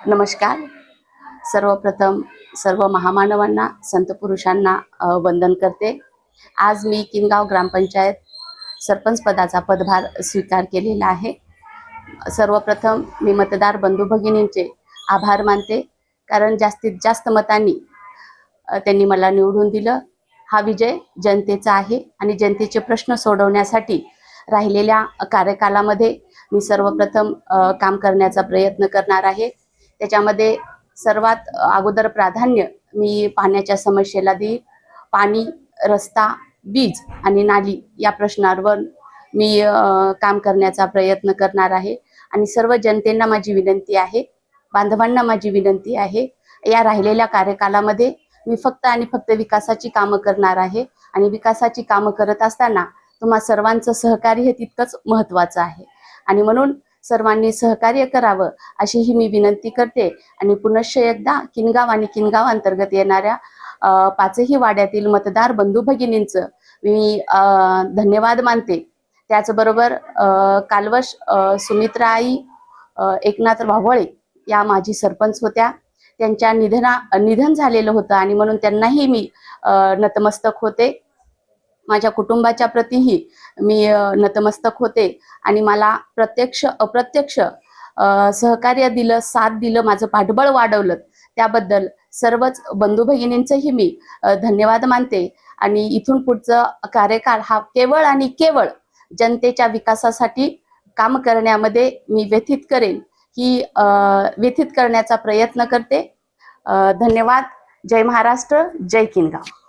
नमस्कार. सर्वप्रथम सर्व महामानवांना, संत पुरुषांना वंदन करते. आज मी किनगाव ग्रामपंचायत सरपंच पदाचा पदभार स्वीकार केलेला आहे. सर्वप्रथम मी मतदार बंधू भगिनींचे आभार मानते, कारण जास्तीत जास्त मतांनी त्यांनी मला निवडून दिलं. हा विजय जनतेचा आहे आणि जनतेचे प्रश्न सोडवण्यासाठी राहिलेल्या कार्यकालामध्ये मी सर्वप्रथम काम करण्याचा प्रयत्न करणार आहे. त्याच्यामध्ये सर्वात अगोदर प्राधान्य मी पाण्याच्या समस्येला देईल. पाणी, रस्ता, वीज आणि नाली या प्रश्नांवर मी काम करण्याचा प्रयत्न करणार आहे. आणि सर्व जनतेंना माझी विनंती आहे, बांधवांना माझी विनंती आहे, या राहिलेल्या कार्यकालामध्ये मी फक्त आणि फक्त विकासाची कामं करणार आहे. आणि विकासाची कामं करत असताना तुम्हा सर्वांचं सहकार्य हे तितकंच महत्त्वाचं आहे. आणि म्हणून सर्वांनी सहकार्य करावं अशीही मी विनंती करते. आणि पुनश्च एकदा किनगाव आणि किनगाव अंतर्गत येणाऱ्या पाचही वाड्यातील मतदार बंधू भगिनींचं मी धन्यवाद मानते. त्याचबरोबर कालवश सुमित्राई एकनाथ भावळे या माजी सरपंच होत्या. त्यांच्या निधन झालेलं होतं आणि म्हणून त्यांनाही मी नतमस्तक होते. माझ्या कुटुंबाच्या प्रतीही मी नतमस्तक होते. आणि मला प्रत्यक्ष अप्रत्यक्ष सहकार्य दिलं, साथ दिलं, माझं पाठबळ वाढवलं, त्याबद्दल सर्वच बंधू भगिनींचंही मी धन्यवाद मानते. आणि इथून पुढचं कार्यकाळ हा केवळ आणि केवळ जनतेच्या विकासासाठी काम करण्यामध्ये मी व्यथित करेन, ही व्यथित करण्याचा प्रयत्न करते. धन्यवाद. जय महाराष्ट्र, जय किनगाव.